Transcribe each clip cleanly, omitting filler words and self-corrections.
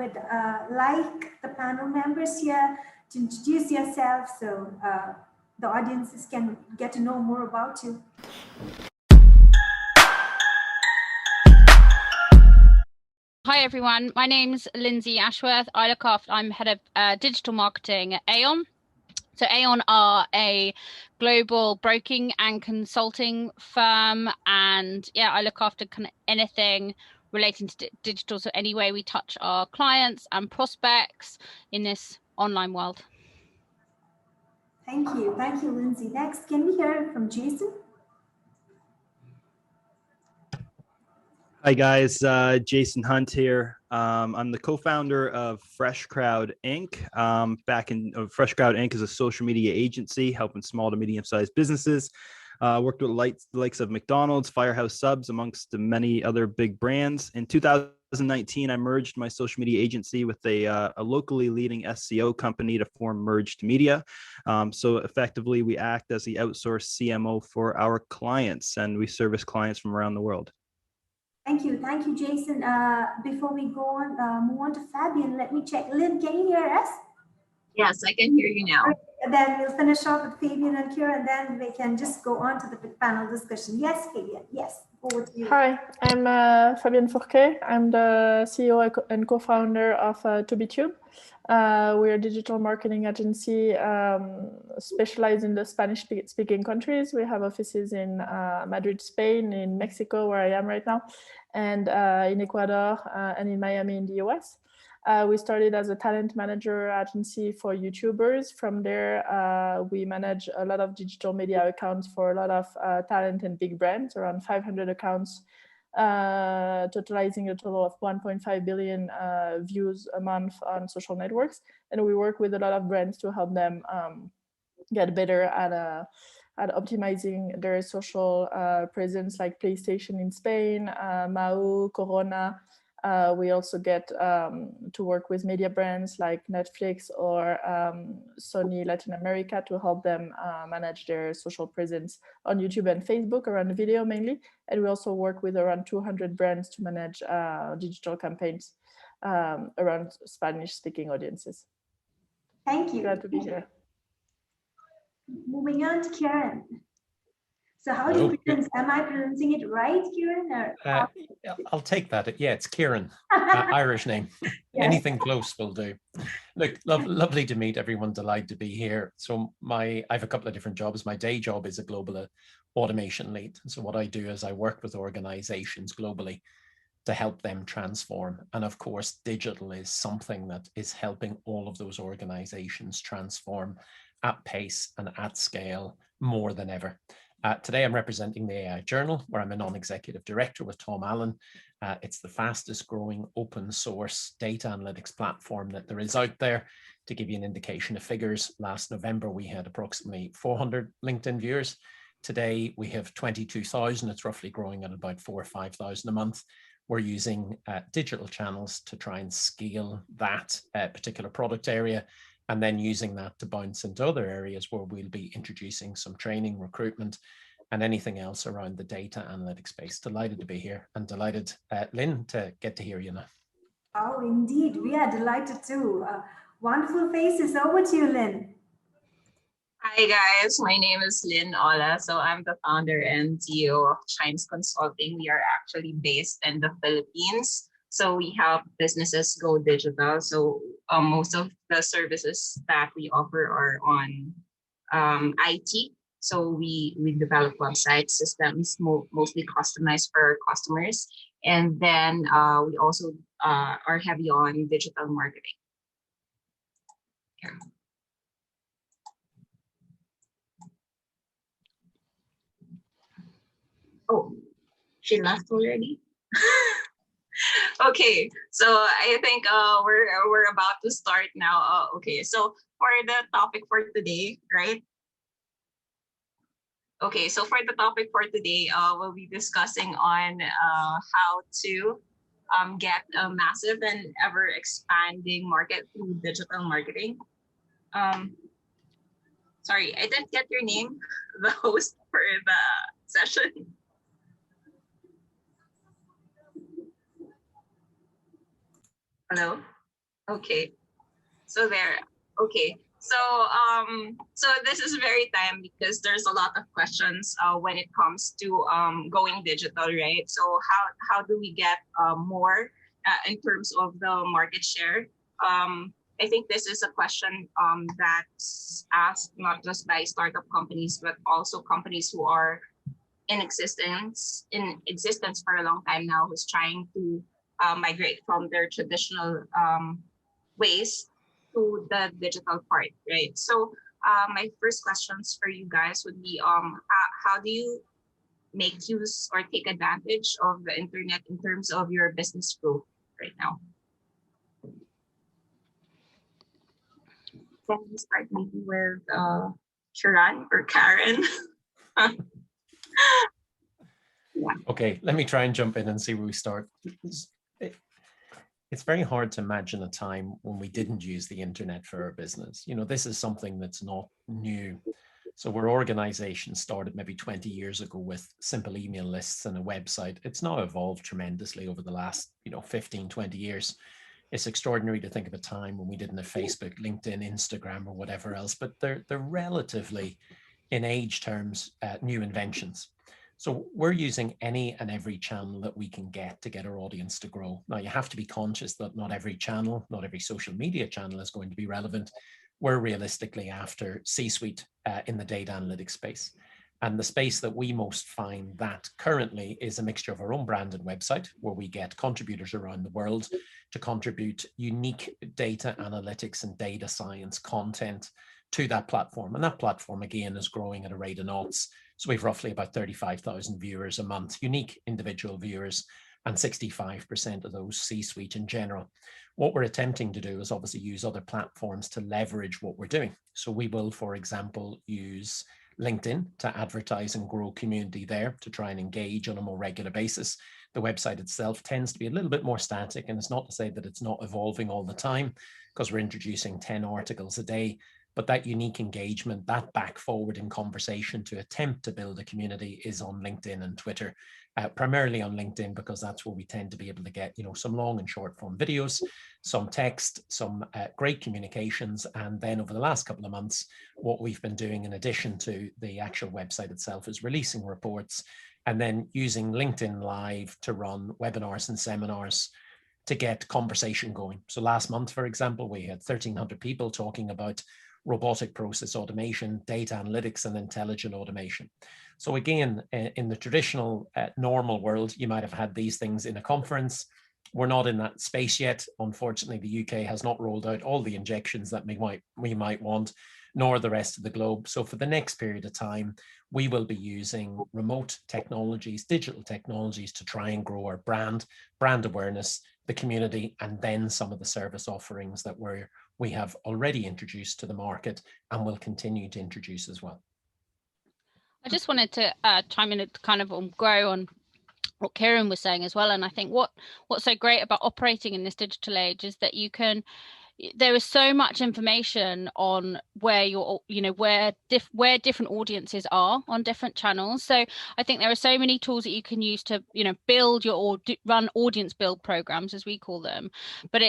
would like the panel members here to introduce yourself so the audiences can get to know more about you. Hi everyone, my name's Lindsay Ashworth. I'm head of digital marketing at Aon. So Aon are a global broking and consulting firm, and yeah, I look after kind of anything relating to digital. So any way we touch our clients and prospects in this online world. Thank you, Lindsay. Next, can we hear from Jason? Hi guys, Jason Hunt here. I'm the co-founder of Fresh Crowd Inc. Fresh Crowd Inc. is a social media agency helping small to medium-sized businesses. Worked with the likes of McDonald's, Firehouse Subs, amongst the many other big brands. In 2019, I merged my social media agency with a locally leading SEO company to form Merged Media. So effectively, we act as the outsourced CMO for our clients, and we service clients from around the world. Thank you, Jason. Before we go on, move on to Fabian, let me check. Lynn, can you hear us? Yes, I can hear you now. And then we'll finish off with Fabian and Kira, and then we can just go on to the panel discussion. Yes, Fabian, yes, over to you. Hi, I'm Fabienne Fourquet. I'm the CEO and co-founder of ToBeTube. We're a digital marketing agency specialized in the Spanish-speaking countries. We have offices in Madrid, Spain, in Mexico, where I am right now, and in Ecuador, and in Miami in the US. We started as a talent manager agency for YouTubers. From there, we manage a lot of digital media accounts for a lot of talent and big brands, around 500 accounts, totalizing a total of 1.5 billion views a month on social networks. And we work with a lot of brands to help them get better at optimizing their social presence, like PlayStation in Spain, Mau, Corona. We also get to work with media brands like Netflix or Sony Latin America to help them manage their social presence on YouTube and Facebook around video mainly. And we also work with around 200 brands to manage digital campaigns around Spanish-speaking audiences. Thank you. Glad to be here. Moving on to Kieran. So how do you pronounce, am I pronouncing it right, Kieran? Or I'll take that. Yeah, it's Kieran, Irish name. Yes. Anything close will do. Look, lovely to meet everyone. Delighted to be here. So I have a couple of different jobs. My day job is a global automation lead. So what I do is I work with organizations globally to help them transform. And of course, digital is something that is helping all of those organizations transform at pace and at scale more than ever. Today, I'm representing the AI Journal, where I'm a non-executive director with Tom Allen. It's the fastest growing open source data analytics platform that there is out there. To give you an indication of figures, last November, we had approximately 400 LinkedIn viewers. Today, we have 22,000. It's roughly growing at about 4,000 or 5,000 a month. We're using digital channels to try and scale that particular product area, and then using that to bounce into other areas where we'll be introducing some training, recruitment, and anything else around the data analytics space. Delighted to be here, and delighted, Lynn, to get to hear you now. Oh, indeed. We are delighted too. Wonderful faces. Over to you, Lynn. Hi, guys. My name is Lynn Ola. So I'm the founder and CEO of Chimes Consulting. We are actually based in the Philippines. So we help businesses go digital. So most of the services that we offer are on IT. So we develop website systems, mostly customized for our customers. And then we also are heavy on digital marketing. Yeah. Oh, she left already? Okay, so I think we're about to start now. Okay, so for the topic for today, right? Okay, so for the topic for today, we'll be discussing on how to get a massive and ever expanding market through digital marketing. Sorry, I didn't get your name, the host for the session. Hello? Okay. So there. Okay. So so this is very timely because there's a lot of questions when it comes to going digital, right? So how do we get more in terms of the market share? I think this is a question that's asked not just by startup companies but also companies who are in existence for a long time now, who's trying to migrate from their traditional ways to the digital part, right? So my first questions for you guys would be how do you make use or take advantage of the internet in terms of your business growth right now? Can we start maybe with Kiran or Karen? Yeah. Okay, let me try and jump in and see where we start. It's very hard to imagine a time when we didn't use the internet for our business. You know, this is something that's not new. So where organizations started maybe 20 years ago with simple email lists and a website, it's now evolved tremendously over the last, 15, 20 years. It's extraordinary to think of a time when we didn't have Facebook, LinkedIn, Instagram, or whatever else, but they're relatively, in age terms, new inventions. So we're using any and every channel that we can get to get our audience to grow. Now, you have to be conscious that not every channel, not every social media channel is going to be relevant. We're realistically after C-suite in the data analytics space. And the space that we most find that currently is a mixture of our own branded website, where we get contributors around the world to contribute unique data analytics and data science content to that platform. And that platform, again, is growing at a rate of knots. So we have roughly about 35,000 viewers a month, unique individual viewers, and 65% of those C-suite in general. What we're attempting to do is obviously use other platforms to leverage what we're doing. So we will, for example, use LinkedIn to advertise and grow community there to try and engage on a more regular basis. The website itself tends to be a little bit more static, and it's not to say that it's not evolving all the time, because we're introducing 10 articles a day. But that unique engagement, that back forward in conversation to attempt to build a community is on LinkedIn and Twitter, primarily on LinkedIn, because that's where we tend to be able to get, some long and short form videos, some text, some great communications. And then over the last couple of months, what we've been doing in addition to the actual website itself is releasing reports and then using LinkedIn Live to run webinars and seminars to get conversation going. So last month, for example, we had 1,300 people talking about robotic process automation, data analytics, and intelligent automation. So again, in the traditional normal world, you might have had these things in a conference. We're not in that space yet. Unfortunately, the UK has not rolled out all the injections that we might want, nor the rest of the globe. So for the next period of time, we will be using remote technologies, digital technologies to try and grow our brand awareness, the community, and then some of the service offerings that we have already introduced to the market and will continue to introduce as well. I just wanted to chime in to kind of grow on what Kieran was saying as well. And I think what's so great about operating in this digital age is that there is so much information on where where different audiences are on different channels. So I think there are so many tools that you can use to build run audience build programs, as we call them. But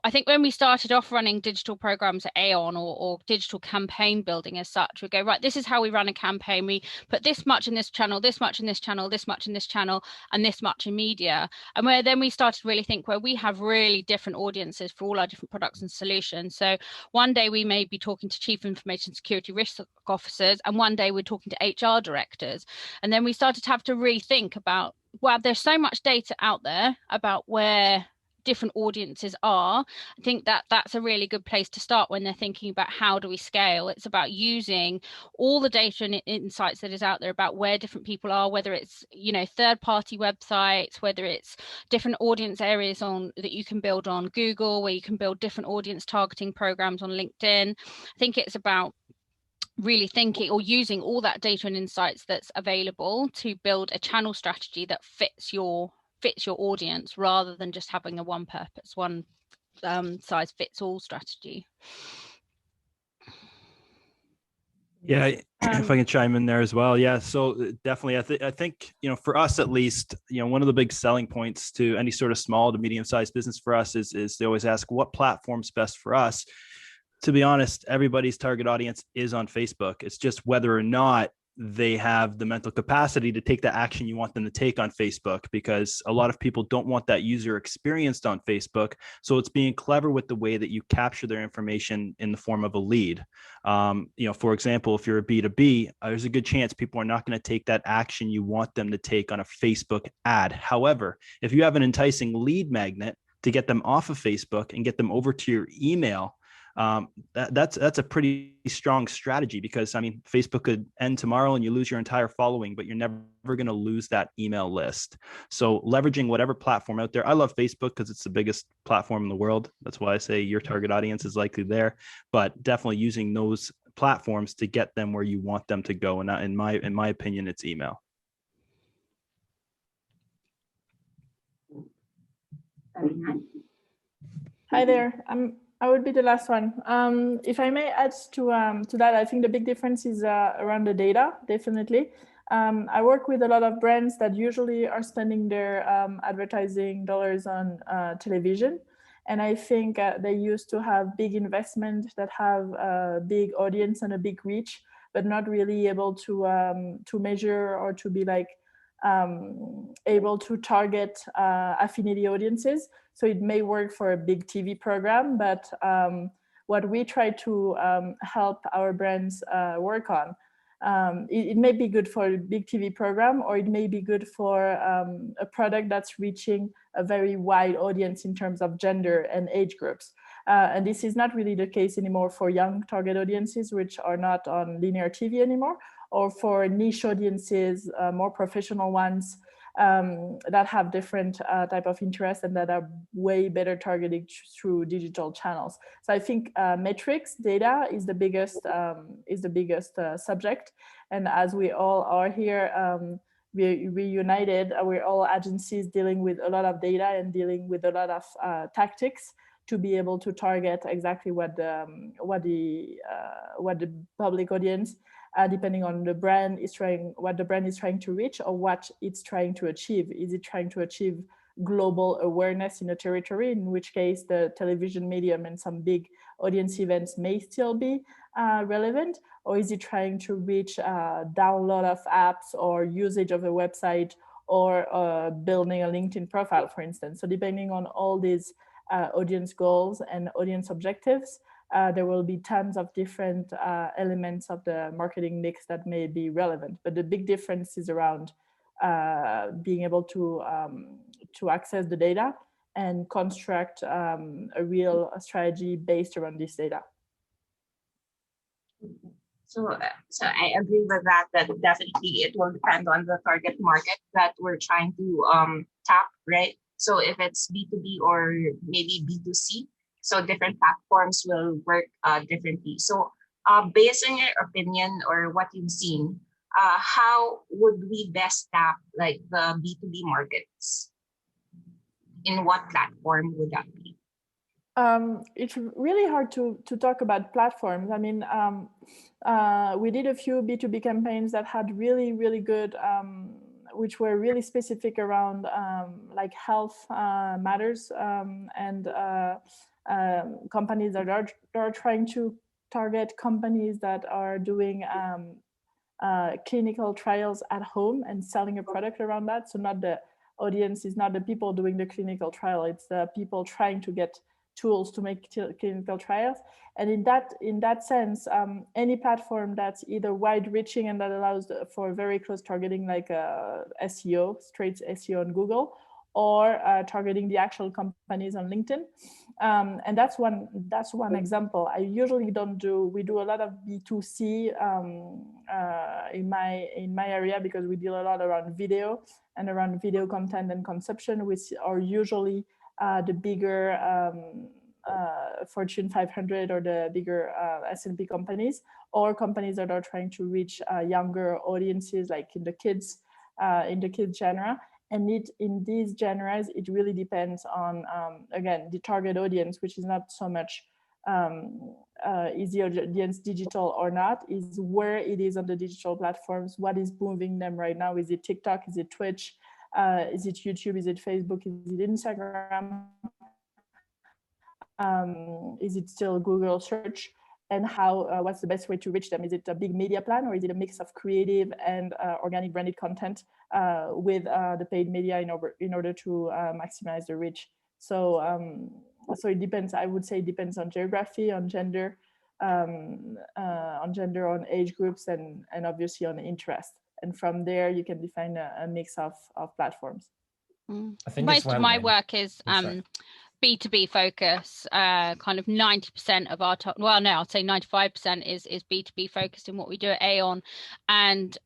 I think when we started off running digital programs at Aon or digital campaign building as such, we go, right, this is how we run a campaign. We put this much in this channel, this much in this channel, this much in this channel, and this much in media. And then we started to really think where we have really different audiences for all our different products and solutions. So one day we may be talking to chief information security risk officers, and one day we're talking to HR directors. And then we started to have to rethink about, well, there's so much data out there about where different audiences are. I think that's a really good place to start when they're thinking about how do we scale. It's about using all the data and insights that is out there about where different people are, whether it's third-party websites, whether it's different audience areas that you can build on Google, where you can build different audience targeting programs on LinkedIn. I think it's about really thinking or using all that data and insights that's available to build a channel strategy that fits your audience, rather than just having a one size fits all strategy. Yeah, if I can chime in there as well. Yeah, so definitely, I think, for us at least, one of the big selling points to any sort of small to medium sized business for us is they always ask what platform's best for us. To be honest, everybody's target audience is on Facebook. It's just whether or not they have the mental capacity to take the action you want them to take on Facebook, because a lot of people don't want that user experienced on Facebook. So it's being clever with the way that you capture their information in the form of a lead. For example, if you're a B2B, there's a good chance people are not going to take that action you want them to take on a Facebook ad. However, if you have an enticing lead magnet to get them off of Facebook and get them over to your email, that's a pretty strong strategy, because Facebook could end tomorrow and you lose your entire following, but you're never going to lose that email list. So leveraging whatever platform out there. I love Facebook because it's the biggest platform in the world. That's why I say your target audience is likely there, but definitely using those platforms to get them where you want them to go. And in my opinion, it's email. Hi there. I would be the last one. If I may add to that, I think the big difference is around the data, definitely. I work with a lot of brands that usually are spending their advertising dollars on television. And I think they used to have big investment that have a big audience and a big reach, but not really able to measure or to be able to target affinity audiences. So it may work for a big TV program, but what we try to help our brands work on, it may be good for a big TV program, or it may be good for a product that's reaching a very wide audience in terms of gender and age groups. And this is not really the case anymore for young target audiences, which are not on linear TV anymore, or for niche audiences, more professional ones, that have different type of interests and that are way better targeted through digital channels. So I think metrics data is the biggest subject. And as we all are here, we united, we're all agencies dealing with a lot of data and dealing with a lot of tactics to be able to target exactly what the public audience, depending on the brand what the brand is trying to reach, or what it's trying to achieve. Is it trying to achieve global awareness in a territory, in which case the television medium and some big audience events may still be relevant, or is it trying to reach download of apps or usage of a website, or building a LinkedIn profile, for instance. So depending on all these audience goals and audience objectives, there will be tons of different elements of the marketing mix that may be relevant. But the big difference is around being able to access the data and construct a real strategy based around this data. So I agree with that. That definitely it will depend on the target market that we're trying to tap, right? So if it's B2B or maybe B2C, so different platforms will work differently. So based on your opinion or what you've seen, how would we best tap like the B2B markets? In what platform would that be? It's really hard to talk about platforms. I mean, we did a few B2B campaigns that had really good, which were really specific around like health matters, and companies that are trying to target companies that are doing clinical trials at home and selling a product around that. So not the audience is not the people doing the clinical trial, it's the people trying to get tools to make clinical trials. And in that sense, any platform that's either wide reaching and that allows for very close targeting, like SEO, straight SEO on Google, or targeting the actual companies on LinkedIn. And that's one example. I usually don't do, we do a lot of B2C in my area, because we deal a lot around video and around video content and consumption, which are usually the bigger Fortune 500 or the bigger S&P companies, or companies that are trying to reach younger audiences, like in the kids genre. And in these genres, it really depends on, again, the target audience, which is not so much is the audience digital or not, is where it is on the digital platforms, what is moving them right now. Is it TikTok, is it Twitch, is it YouTube, is it Facebook, is it Instagram, is it still Google search, and how what's the best way to reach them? Is it a big media plan, or is it a mix of creative and organic branded content with the paid media in order to maximize the reach? So so it depends. I would say it depends on geography, on gender, on age groups, and obviously on interest. And from there, you can define a mix of platforms. I think most of my work is B2B focus. Kind of 90% of our well, no, I'll say 95% is B2B focused in what we do at Aon, and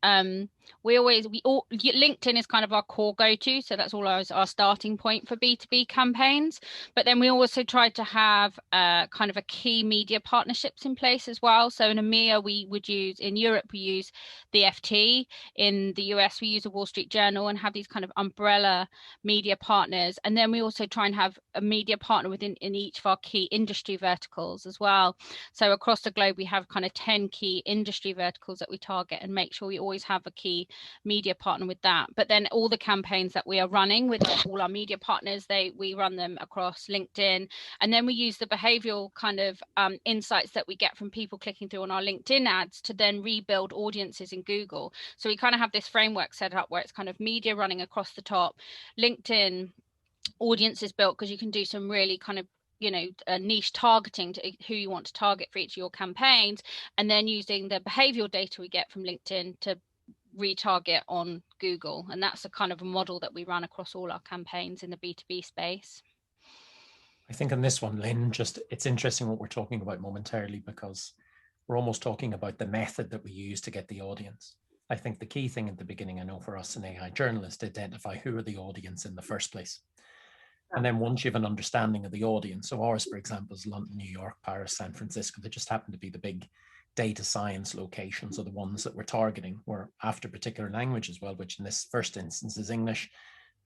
LinkedIn is kind of our core go-to, so that's always our starting point for B2B campaigns. But then we also try to have kind of a key media partnerships in place as well. So in EMEA we would use, in Europe we use the FT, in the US we use a Wall Street Journal, and have these kind of umbrella media partners. And then we also try and have a media partner in each of our key industry verticals as well. So across the globe we have kind of 10 key industry verticals that we target, and make sure we always have a key media partner with that. But then all the campaigns that we are running with all our media partners, we run them across LinkedIn, and then we use the behavioral kind of insights that we get from people clicking through on our LinkedIn ads to then rebuild audiences in Google. So we kind of have this framework set up where it's kind of media running across the top, LinkedIn audience is built, because you can do some really kind of niche targeting to who you want to target for each of your campaigns, and then using the behavioral data we get from LinkedIn to retarget on Google. And that's a kind of a model that we run across all our campaigns in the B2B space. I think on this one, Lynn, it's interesting what we're talking about momentarily, because we're almost talking about the method that we use to get the audience. I think the key thing at the beginning, I know for us in AI journalists, to identify who are the audience in the first place. And then once you have an understanding of the audience, so ours, for example, is London, New York, Paris, San Francisco, they just happen to be the big data science locations are the ones that we're targeting. We're after particular language as well, which in this first instance is English.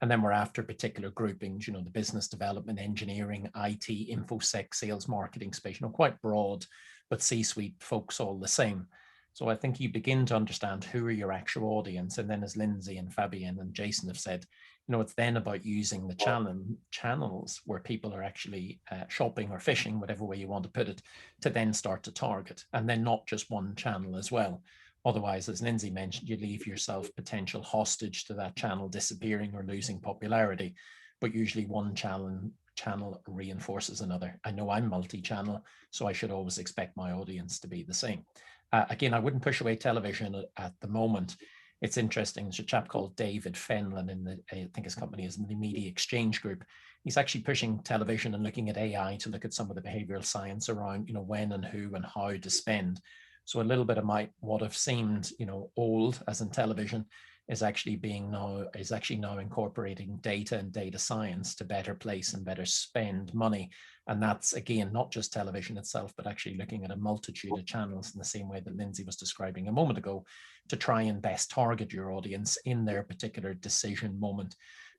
And then we're after particular groupings, the business development, engineering, IT, infosec, sales, marketing space, quite broad, but C-suite folks all the same. So I think you begin to understand who are your actual audience. And then as Lindsay and Fabienne and Jason have said, it's then about using the channels where people are actually shopping or fishing, whatever way you want to put it, to then start to target. And then not just one channel as well. Otherwise, as Lindsay mentioned, you leave yourself potential hostage to that channel disappearing or losing popularity. But usually one channel reinforces another. I know I'm multi-channel, so I should always expect my audience to be the same. Again, I wouldn't push away television at the moment. It's interesting. There's a chap called David Fenlon I think his company is in the Media Exchange Group. He's actually pushing television and looking at AI to look at some of the behavioral science around, when and who and how to spend. So a little bit of what have seemed, old as in television is actually now incorporating data and data science to better place and better spend money. And that's, again, not just television itself, but actually looking at a multitude of channels in the same way that Lindsay was describing a moment ago, to try and best target your audience in their particular decision moment.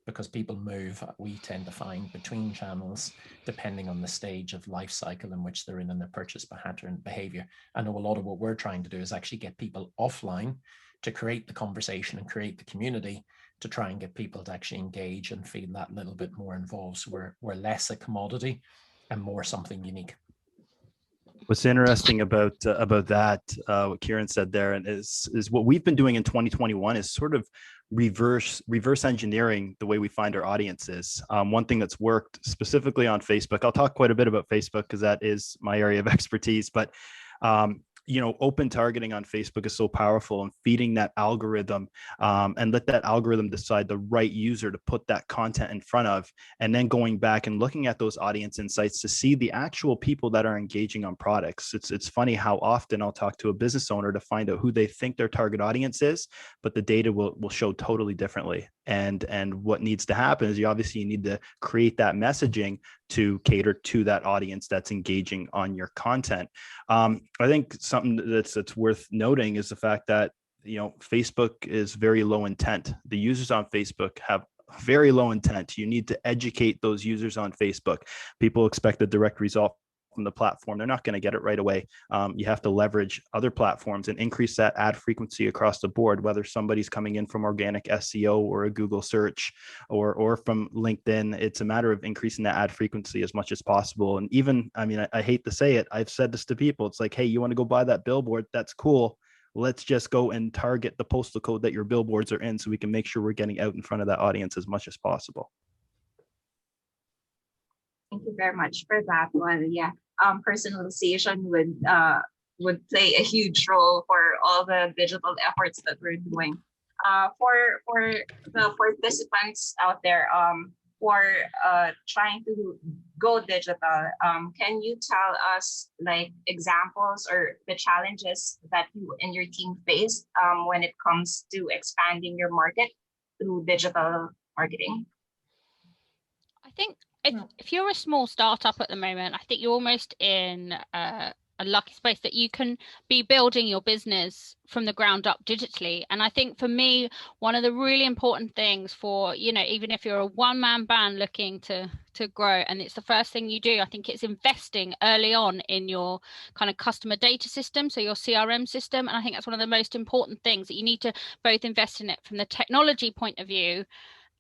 Because people move, we tend to find, between channels, depending on the stage of life cycle in which they're in and their purchase pattern behavior. I know a lot of what we're trying to do is actually get people offline to create the conversation and create the community, to try and get people to actually engage and feel that little bit more involved. So we're less a commodity and more something unique. What's interesting about that, what Kieran said there, and is what we've been doing in 2021 is sort of reverse engineering the way we find our audiences. One thing that's worked specifically on Facebook, I'll talk quite a bit about Facebook because that is my area of expertise, but open targeting on Facebook is so powerful, and feeding that algorithm and let that algorithm decide the right user to put that content in front of, and then going back and looking at those audience insights to see the actual people that are engaging on products. It's funny how often I'll talk to a business owner to find out who they think their target audience is, but the data will show totally differently. And what needs to happen is you need to create that messaging to cater to that audience that's engaging on your content. I think something that's worth noting is the fact that Facebook is very low intent. The users on Facebook have very low intent. You need to educate those users on Facebook. People expect a direct result from the platform, they're not going to get it right away. You have to leverage other platforms and increase that ad frequency across the board, whether somebody's coming in from organic SEO or a Google search or from LinkedIn. It's a matter of increasing that ad frequency as much as possible. And even, I mean, I hate to say it, I've said this to people. It's like, hey, you want to go buy that billboard? That's cool. Let's just go and target the postal code that your billboards are in so we can make sure we're getting out in front of that audience as much as possible. Thank you very much for that one. Yeah, personalization would play a huge role for all the digital efforts that we're doing. For the participants out there, for trying to go digital, can you tell us like examples or the challenges that you and your team face when it comes to expanding your market through digital marketing? I think if you're a small startup at the moment, I think you're almost in a lucky space that you can be building your business from the ground up digitally. And I think for me, one of the really important things for, you know, even if you're a one-man band looking to grow and it's the first thing you do, I think it's investing early on in your kind of customer data system, so your CRM system. And I think that's one of the most important things, that you need to both invest in it from the technology point of view,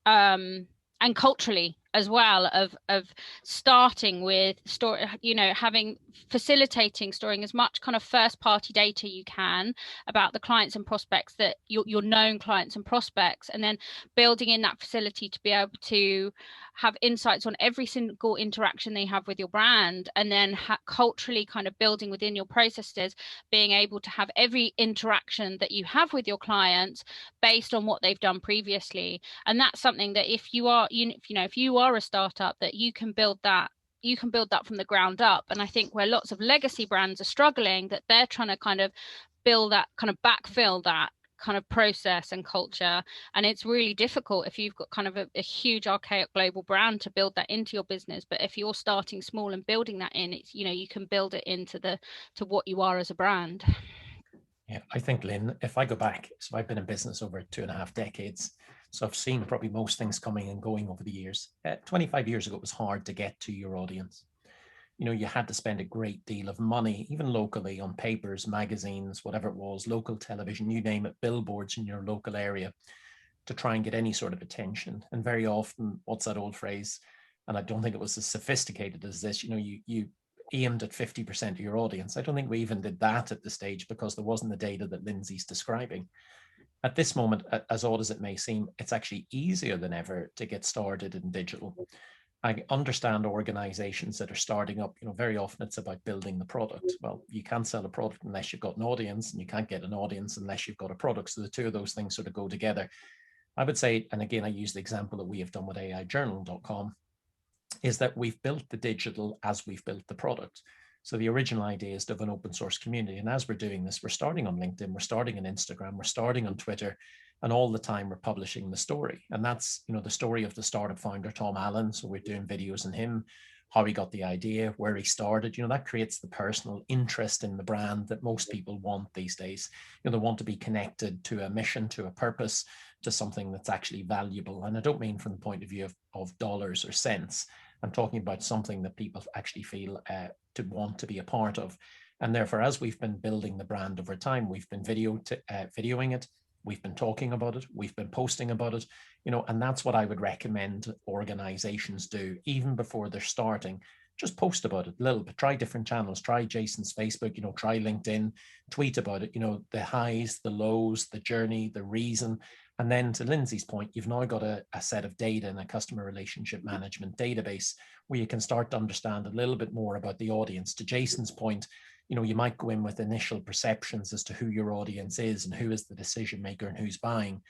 and culturally as well, of starting with facilitating storing as much kind of first party data you can about the clients and prospects, that your known clients and prospects, and then building in that facility to be able to have insights on every single interaction they have with your brand, and then culturally kind of building within your processes, being able to have every interaction that you have with your clients based on what they've done previously. And that's something that if you are a startup, that you can build that from the ground up. And I think where lots of legacy brands are struggling, that they're trying to kind of build that, kind of backfill that kind of process and culture. And it's really difficult if you've got kind of a huge archaic global brand to build that into your business. But if you're starting small and building that in, it's, you know, you can build it into to what you are as a brand. Yeah, I think, Lynn, if I go back, so I've been in business over 2.5 decades. So I've seen probably most things coming and going over the years. 25 years ago, it was hard to get to your audience. You know, you had to spend a great deal of money, even locally, on papers, magazines, whatever it was, local television, you name it, billboards in your local area, to try and get any sort of attention. And very often, what's that old phrase? And I don't think it was as sophisticated as this. You know, you aimed at 50% of your audience. I don't think we even did that at the stage, because there wasn't the data that Lindsay's describing. At this moment, as odd as it may seem, it's actually easier than ever to get started in digital. I understand organizations that are starting up, you know, very often it's about building the product. Well, you can't sell a product unless you've got an audience, and you can't get an audience unless you've got a product. So the two of those things sort of go together. I would say, and again, I use the example that we have done with AIjournal.com, is that we've built the digital as we've built the product. So the original idea is to have an open source community. And as we're doing this, we're starting on LinkedIn, we're starting on Instagram, we're starting on Twitter, and all the time we're publishing the story. And that's, you know, the story of the startup founder, Tom Allen. So we're doing videos on him, how he got the idea, where he started. You know, that creates the personal interest in the brand that most people want these days. You know, they want to be connected to a mission, to a purpose, to something that's actually valuable. And I don't mean from the point of view of dollars or cents. I'm talking about something that people actually feel to want to be a part of. And therefore, as we've been building the brand over time, we've been videoing it, we've been talking about it, we've been posting about it, you know, and that's what I would recommend organizations do even before they're starting. Just post about it a little bit, try different channels, try Jason's Facebook, you know, try LinkedIn, tweet about it, you know, the highs, the lows, the journey, the reason. And then to Lindsay's point, you've now got a set of data in a customer relationship management database where you can start to understand a little bit more about the audience. To Jason's point, you know, you might go in with initial perceptions as to who your audience is and who is the decision maker and who's buying.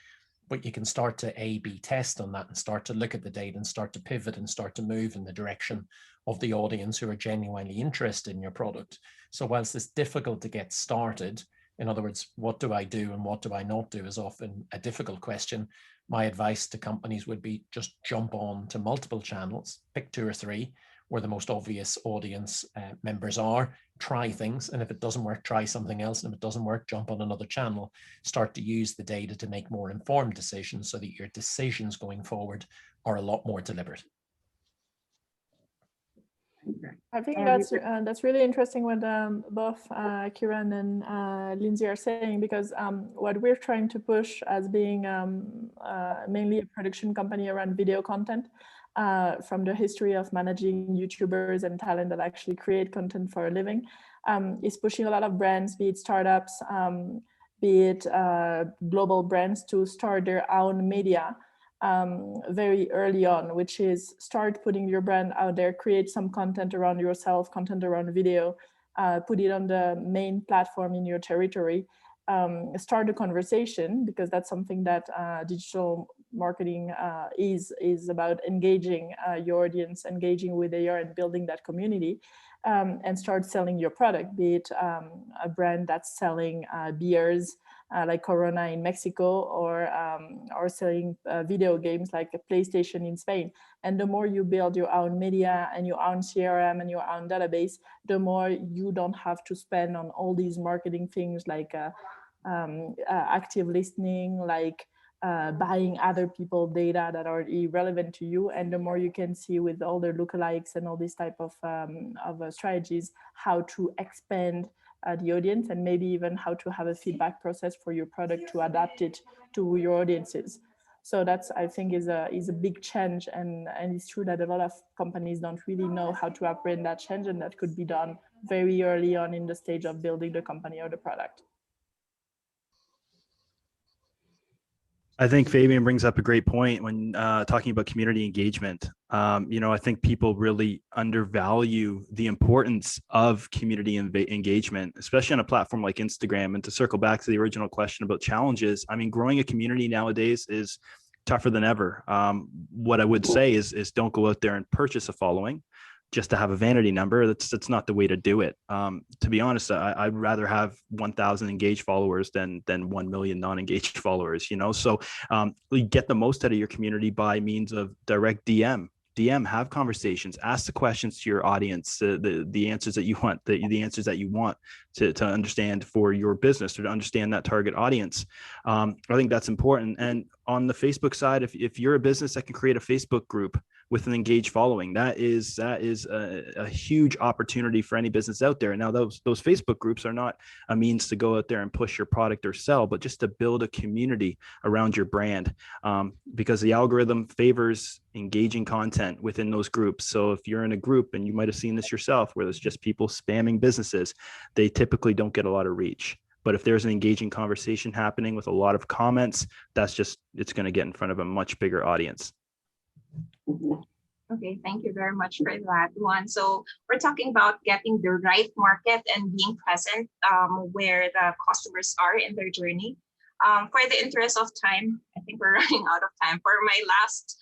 But you can start to A/B test on that and start to look at the data and start to pivot and start to move in the direction of the audience who are genuinely interested in your product. So whilst it's difficult to get started, in other words, what do I do and what do I not do is often a difficult question. My advice to companies would be just jump on to multiple channels, pick 2 or 3 where the most obvious audience members are, try things. And if it doesn't work, try something else. And if it doesn't work, jump on another channel, start to use the data to make more informed decisions so that your decisions going forward are a lot more deliberate. I think that's really interesting what both Kiran and Lindsay are saying, because what we're trying to push as being mainly a production company around video content, from the history of managing YouTubers and talent that actually create content for a living, is pushing a lot of brands, be it startups, be it global brands, to start their own media very early on, which is start putting your brand out there, create some content around yourself, content around video, put it on the main platform in your territory, start a conversation, because that's something that digital marketing is about: engaging your audience, engaging with AR and building that community, and start selling your product, be it a brand that's selling beers, like Corona in Mexico, or selling video games like a PlayStation in Spain. And the more you build your own media and your own CRM and your own database, the more you don't have to spend on all these marketing things like active listening, like buying other people's data that are irrelevant to you. And the more you can see with all the lookalikes and all these type of strategies, how to expand the audience, and maybe even how to have a feedback process for your product to adapt it to your audiences. So that's, I think, is a big change, and it's true that a lot of companies don't really know how to operate that change, and that could be done very early on in the stage of building the company or the product. I think Fabian brings up a great point when talking about community engagement. I think people really undervalue the importance of community engagement, especially on a platform like Instagram. And to circle back to the original question about challenges, I mean, growing a community nowadays is tougher than ever. What I would say is don't go out there and purchase a following just to have a vanity number. That's not the way to do it. To be honest, I'd rather have 1,000 engaged followers than 1 million non-engaged followers, So you get the most out of your community by means of direct DM, have conversations, ask the questions to your audience, the answers that you want, the answers that you want to understand for your business, or to understand that target audience. I think that's important. And on the Facebook side, if you're a business that can create a Facebook group with an engaged following, that is a huge opportunity for any business out there. Now, those Facebook groups are not a means to go out there and push your product or sell, but just to build a community around your brand, because the algorithm favors engaging content within those groups. So if you're in a group, and you might have seen this yourself, where there's just people spamming businesses, they typically don't get a lot of reach. But if there's an engaging conversation happening with a lot of comments, it's going to get in front of a much bigger audience. Okay, thank you very much for that one. So we're talking about getting the right market and being present where the customers are in their journey. For the interest of time, I think we're running out of time. For my last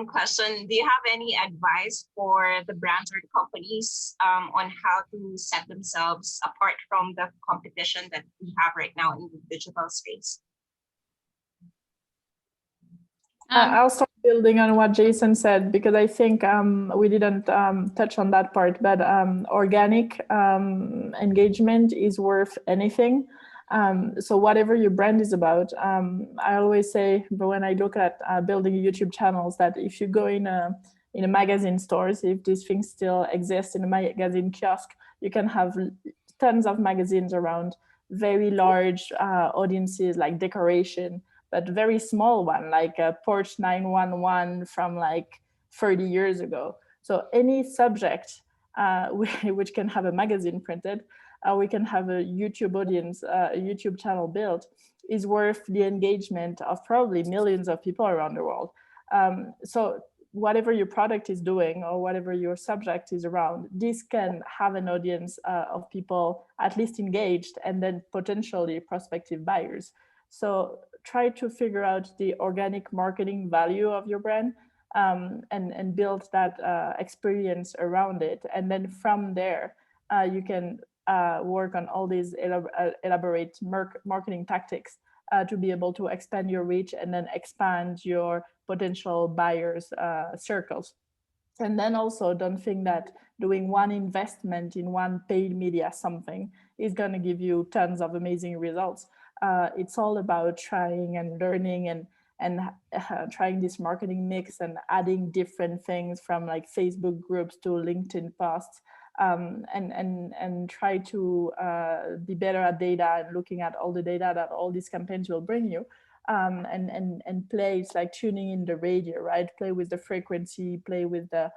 question, do you have any advice for the brands or the companies on how to set themselves apart from the competition that we have right now in the digital space? I'll start building on what Jason said, because I think we didn't touch on that part, but organic engagement is worth anything. So whatever your brand is about, I always say, but when I look at building YouTube channels, that if you go in a magazine stores, if these things still exist in a magazine kiosk, you can have tons of magazines around very large audiences, like decoration, but very small one, like a Porsche 911 from like 30 years ago. So any subject which can have a magazine printed, we can have a YouTube audience, a YouTube channel built, is worth the engagement of probably millions of people around the world. So whatever your product is doing, or whatever your subject is around, this can have an audience of people at least engaged, and then potentially prospective buyers. So try to figure out the organic marketing value of your brand, and build that experience around it. And then from there, you can work on all these elaborate marketing tactics to be able to expand your reach, and then expand your potential buyers circles. And then also, don't think that doing one investment in one paid media something is going to give you tons of amazing results. It's all about trying and learning and trying this marketing mix and adding different things from like Facebook groups to LinkedIn posts, and try to be better at data and looking at all the data that all these campaigns will bring you. And play, it's like tuning in the radio, right? Play with the frequency, play with the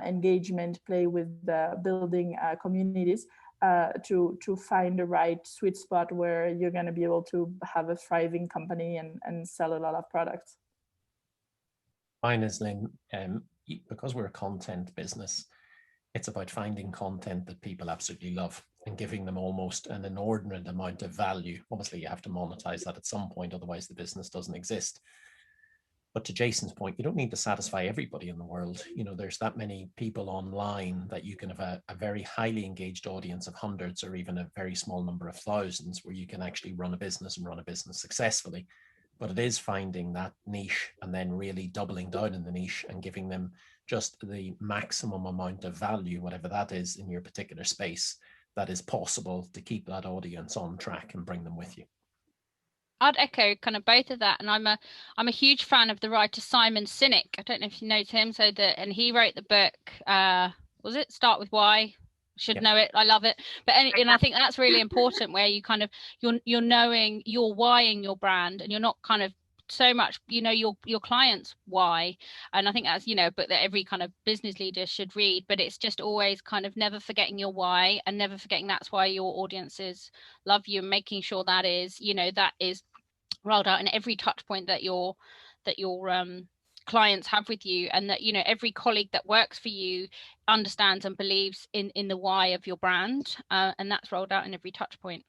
engagement, play with the building communities to find the right sweet spot where you're going to be able to have a thriving company and sell a lot of products. Mine is, Lynn, because we're a content business, it's about finding content that people absolutely love and giving them almost an inordinate amount of value. Obviously, you have to monetize that at some point, otherwise the business doesn't exist. But to Jason's point, you don't need to satisfy everybody in the world. You know, there's that many people online that you can have a very highly engaged audience of hundreds or even a very small number of thousands where you can actually run a business and run a business successfully. But it is finding that niche and then really doubling down in the niche and giving them just the maximum amount of value, whatever that is in your particular space, that is possible to keep that audience on track and bring them with you. I'd echo kind of both of that, and I'm a huge fan of the writer Simon Sinek. I don't know if you know him. And he wrote the book. Was it Start with Why? Should know it. I love it. But and I think that's really important, where you kind of you're knowing your why in your brand, and you're not kind of so much, you know, your clients' why. And I think that's, you know, a book that every kind of business leader should read. But it's just always kind of never forgetting your why, and never forgetting that's why your audiences love you, and making sure that is, you know, that is rolled out in every touch point that your clients have with you, and that, you know, every colleague that works for you understands and believes in the why of your brand, and that's rolled out in every touch point.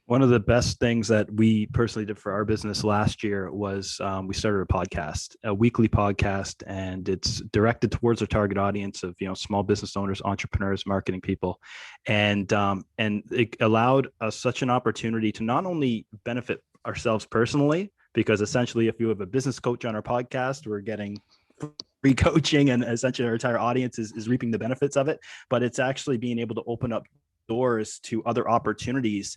One of the best things that we personally did for our business last year was we started a podcast, a weekly podcast, and it's directed towards our target audience of, you know, small business owners, entrepreneurs, marketing people, and it allowed us such an opportunity to not only benefit ourselves personally, because essentially if you have a business coach on our podcast, we're getting free coaching, and essentially our entire audience is reaping the benefits of it, but it's actually being able to open up doors to other opportunities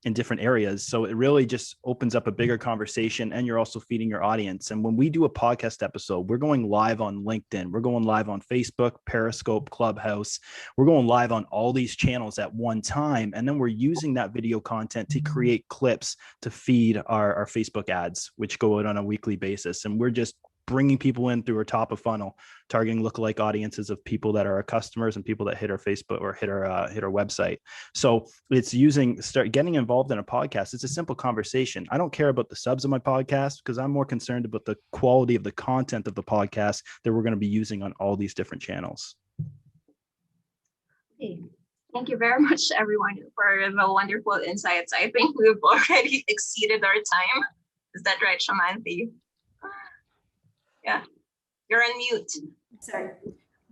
in different areas. So it really just opens up a bigger conversation, and you're also feeding your audience. And when we do a podcast episode, we're going live on LinkedIn, we're going live on Facebook, Periscope, Clubhouse, we're going live on all these channels at one time. And then we're using that video content to create clips to feed our Facebook ads, which go out on a weekly basis. And we're just bringing people in through our top of funnel, targeting lookalike audiences of people that are our customers and people that hit our Facebook or hit our website. So it's start getting involved in a podcast. It's a simple conversation. I don't care about the subs of my podcast, because I'm more concerned about the quality of the content of the podcast that we're going to be using on all these different channels. Okay. Thank you very much, everyone, for the wonderful insights. I think we've already exceeded our time. Is that right, Shamanthi? Yeah, you're on mute. Sorry.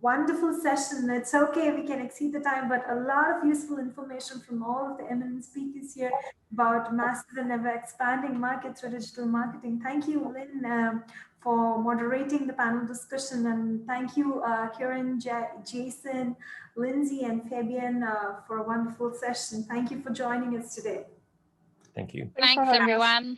Wonderful session. It's okay, we can exceed the time, but a lot of useful information from all of the eminent speakers here about massive and ever expanding markets for digital marketing. Thank you, Lynn, for moderating the panel discussion, and thank you, Kieran, Jason, Lindsay, and Fabian for a wonderful session. Thank you for joining us today. Thank you. Thanks everyone.